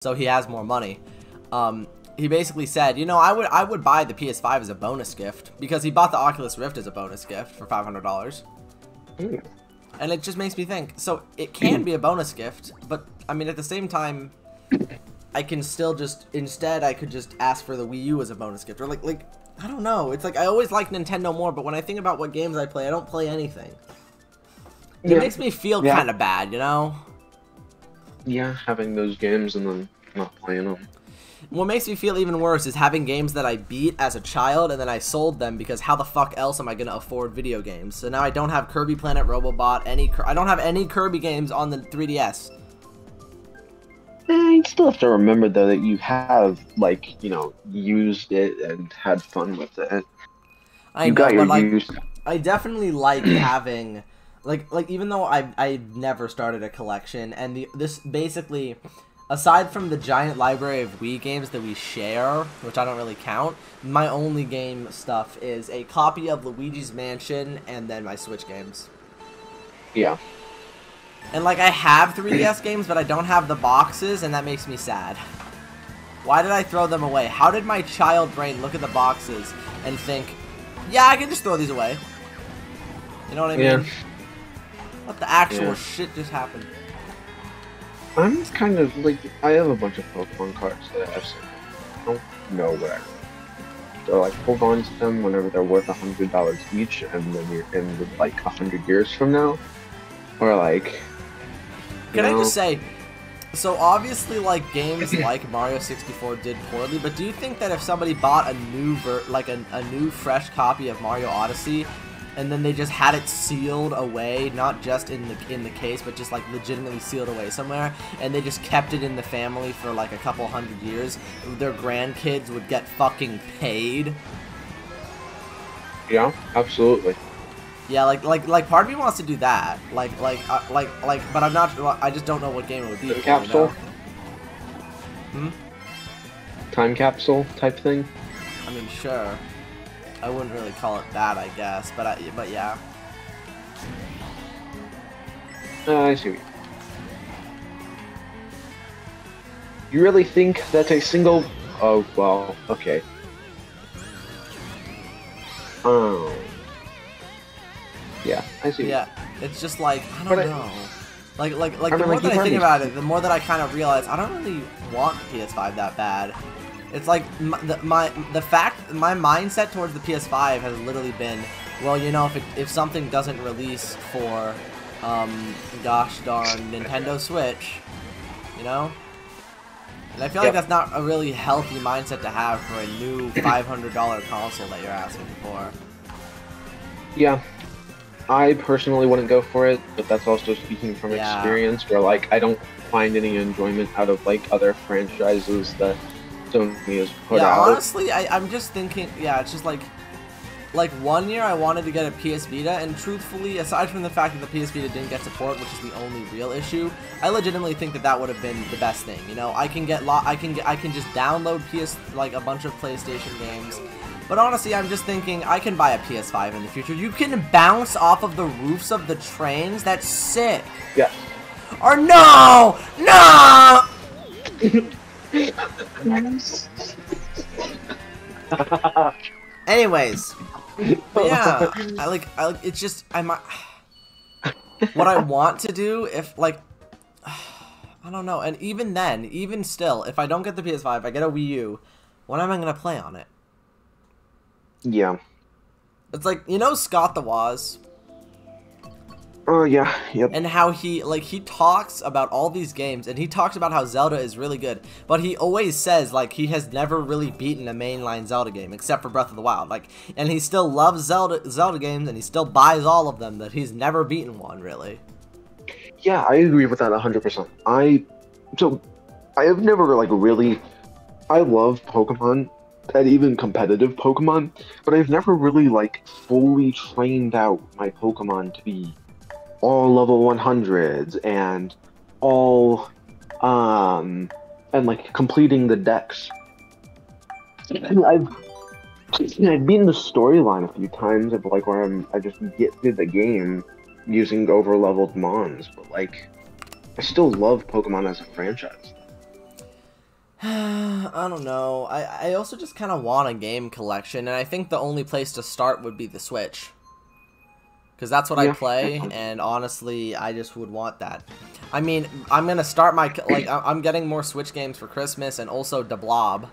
so he has more money. He basically said, you know, I would buy the PS5 as a bonus gift because he bought the Oculus Rift as a bonus gift for $500. And it just makes me think, so it can be a bonus gift, but I mean at the same time I can still just instead I could just ask for the Wii U as a bonus gift, or like I don't know. It's like I always like Nintendo more, but when I think about what games I play, I don't play anything. It makes me feel kind of bad, you know? Yeah, having those games and then not playing them. What makes me feel even worse is having games that I beat as a child and then I sold them because how the fuck else am I gonna afford video games? So now I don't have Kirby Planet Robobot, I don't have any Kirby games on the 3DS. You still have to remember though that you have, like, you know, used it and had fun with it. I know, but like, I definitely like having, like even though I've never started a collection, and this basically, aside from the giant library of Wii games that we share, which I don't really count, my only game stuff is a copy of Luigi's Mansion and then my Switch games. Yeah. And like I have 3DS games, but I don't have the boxes, and that makes me sad. Why did I throw them away? How did my child brain look at the boxes and think, yeah, I can just throw these away? You know what I mean? Yeah. What the actual shit just happened? I'm kind of like, I have a bunch of Pokemon cards that I've seen. I don't know what I so like hold on to them whenever they're worth $100 each, and then you're in with like 100 years from now, or like. Can I just say, so obviously like games like Mario 64 did poorly, but do you think that if somebody bought a new a new fresh copy of Mario Odyssey, and then they just had it sealed away, not just in the case, but just like legitimately sealed away somewhere, and they just kept it in the family for like a couple hundred years, their grandkids would get fucking paid? Yeah, absolutely. Yeah, like part of me wants to do that, but I'm not. I just don't know what game it would be. Time capsule. Hmm. Time capsule type thing. I mean, sure. I wouldn't really call it that, I guess, but yeah. I see. You really think that a single? Oh well, okay. Oh. Yeah, I see. Yeah, it's just like, I don't know. Like the more that I think about it, the more that I kind of realize I don't really want the PS5 that bad. It's like my mindset towards the PS5 has literally been, well, you know, if something doesn't release for, gosh darn Nintendo Switch, you know. And I feel like that's not a really healthy mindset to have for a new $500 console that you're asking for. Yeah. I personally wouldn't go for it, but that's also speaking from experience, where like I don't find any enjoyment out of like other franchises that Sony has put out. Yeah, honestly, I'm just thinking, it's just like 1 year I wanted to get a PS Vita, and truthfully, aside from the fact that the PS Vita didn't get support, which is the only real issue, I legitimately think that would have been the best thing. You know, I can just download a bunch of PlayStation games. But honestly, I'm just thinking, I can buy a PS5 in the future. You can bounce off of the roofs of the trains? That's sick. Yeah. Or no! No! Anyways. But yeah, I like, it's just, what I want to do, if, like, I don't know. And even then, even still, if I don't get the PS5, I get a Wii U, what am I going to play on it? Yeah. It's like, you know Scott the Woz? Oh, yeah. Yep. And how he talks about all these games, and he talks about how Zelda is really good, but he always says, like, he has never really beaten a mainline Zelda game, except for Breath of the Wild, like, and he still loves Zelda games, and he still buys all of them, that he's never beaten one, really. Yeah, I agree with that 100%. I have never, like, really, I love Pokemon, and even competitive Pokemon, but I've never really, like, fully trained out my Pokemon to be all level 100s and all, and, like, completing the decks. And I've beaten the storyline a few times of, like, where I just get through the game using over-leveled Mons, but, like, I still love Pokemon as a franchise. I don't know. I also just kind of want a game collection, and I think the only place to start would be the Switch. Because that's what I play, and honestly, I just would want that. I mean, I'm going to start my... Like, I'm getting more Switch games for Christmas, and also Da Blob.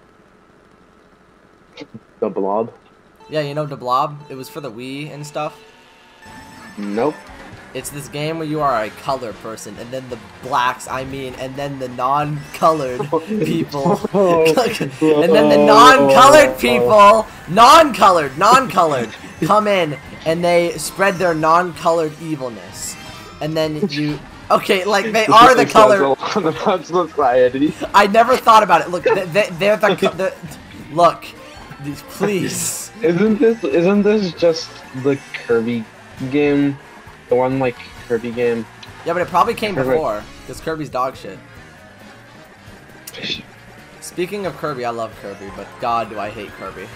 The Blob? Yeah, you know Da Blob? It was for the Wii and stuff. Nope. It's this game where you are a color person, and then the blacks, and then the non-colored people. And then the non-colored people, non-colored, come in, and they spread their non-colored evilness. And then you... Okay, like, they are the color... Society. I never thought about it. Look, they're the... Look, please. Isn't this just the Kirby game? The one, like, Kirby game? Yeah, but it probably came before, because Kirby's dog shit. Speaking of Kirby, I love Kirby, but god do I hate Kirby.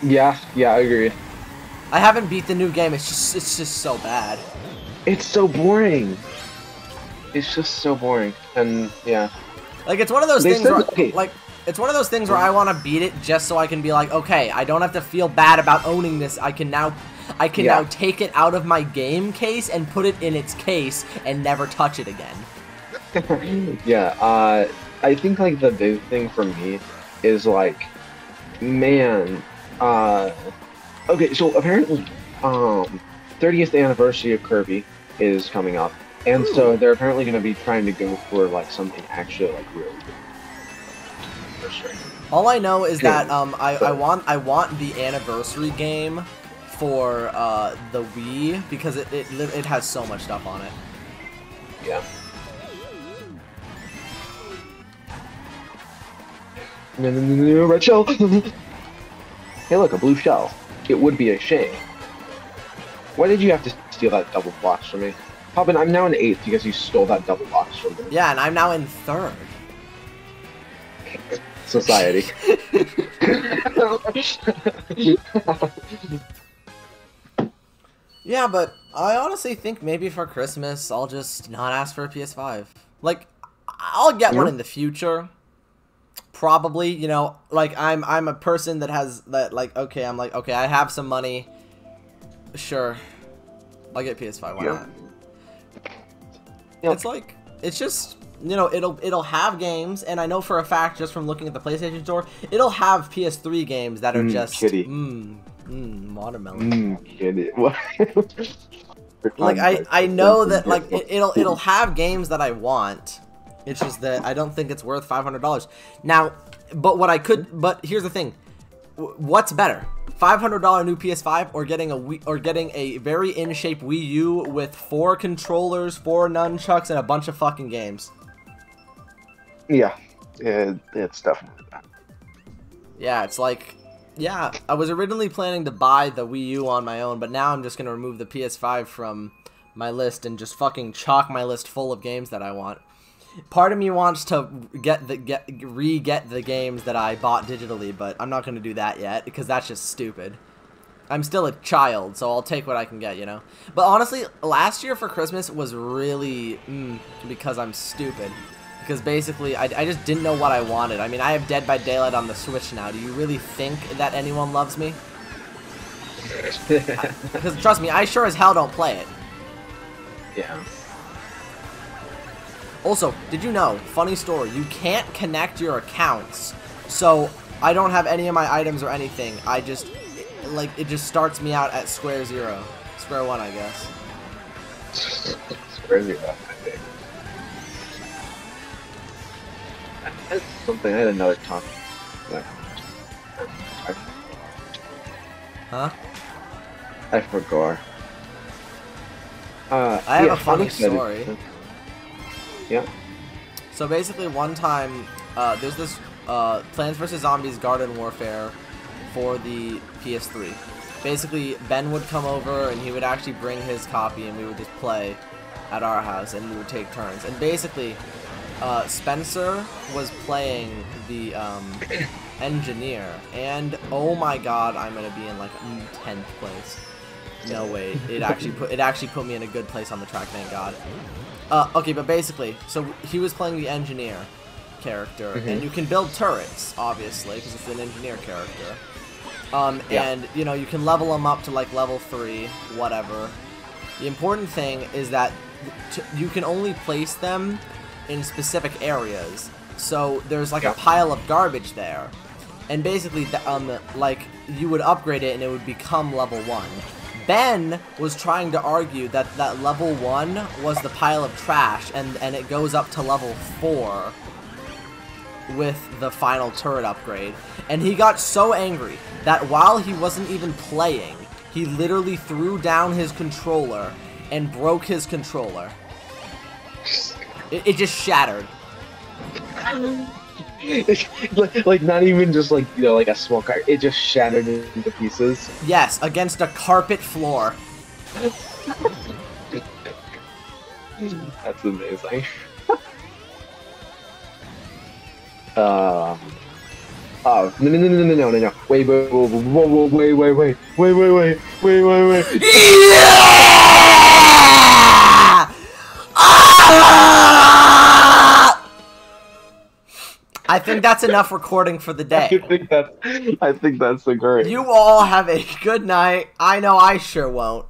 Yeah, I agree. I haven't beat the new game, it's just so bad. It's so boring. It's just so boring, and yeah. Like, it's one of those things where, like, it's one of those things where I want to beat it just so I can be like, okay, I don't have to feel bad about owning this, I can now take it out of my game case and put it in its case and never touch it again. Yeah, I think, like, the big thing for me is, like, man, okay, so apparently, 30th anniversary of Kirby is coming up, and so they're apparently going to be trying to go for, like, something actually, like, really good. All I know is that, I want the anniversary game for the Wii because it has so much stuff on it. Yeah. Red shell. Hey, look, a blue shell. It would be a shame. Why did you have to steal that double box from me? Poppin, I'm now in 8th because you stole that double box from me. Yeah, and I'm now in 3rd. Society. Yeah, but I honestly think maybe for Christmas I'll just not ask for a PS5. Like, I'll get one in the future. Probably, you know, like I'm a person that has that, like, okay, I'm like, okay, I have some money. Sure. I'll get PS5, why not? It's like, it's just, you know, it'll have games, and I know for a fact just from looking at the PlayStation Store, it'll have PS3 games that are just watermelon. Kitty. Like, I know that, like, it'll have games that I want. It's just that I don't think it's worth $500. Now, but here's the thing. What's better? $500 new PS5 or getting a very in-shape Wii U with 4 controllers, 4 nunchucks, and a bunch of fucking games? Yeah, it's definitely that. Yeah, it's like, yeah, I was originally planning to buy the Wii U on my own, but now I'm just gonna remove the PS5 from my list and just fucking chalk my list full of games that I want. Part of me wants to re-get the games that I bought digitally, but I'm not gonna do that yet because that's just stupid. I'm still a child, so I'll take what I can get, you know. But honestly, last year for Christmas was really because I'm stupid. Because basically, I just didn't know what I wanted. I mean, I have Dead by Daylight on the Switch now. Do you really think that anyone loves me? Because trust me, I sure as hell don't play it. Yeah. Also, did you know, funny story, you can't connect your accounts. So, I don't have any of my items or anything. I just, like, it just starts me out at square zero. Square one, I guess. Square zero, I think. That's something, I had another topic. Huh? I forgot. I have a funny story. Yeah. So basically, one time, there's this Plants vs. Zombies Garden Warfare for the PS3. Basically, Ben would come over and he would actually bring his copy and we would just play at our house and we would take turns. And basically, Spencer was playing the engineer, and oh my god, I'm gonna be in like 10th place. No wait, it actually put me in a good place on the track, thank god. Okay, but basically, so he was playing the engineer. character, and you can build turrets, obviously, because it's an engineer character. And, you know, you can level them up to, like, level 3, whatever. The important thing is that you can only place them in specific areas. So there's, like, a pile of garbage there. And basically, like, you would upgrade it and it would become level 1. Ben was trying to argue that level 1 was the pile of trash, and it goes up to level 4 with the final turret upgrade. And he got so angry that while he wasn't even playing, he literally threw down his controller and broke his controller. It just shattered. Like not even just like, you know, like a small car. It just shattered into pieces. Yes, against a carpet floor. That's amazing. Oh no. Wait. Yeah! I think that's enough recording for the day. I think that's so great. You all have a good night. I know I sure won't.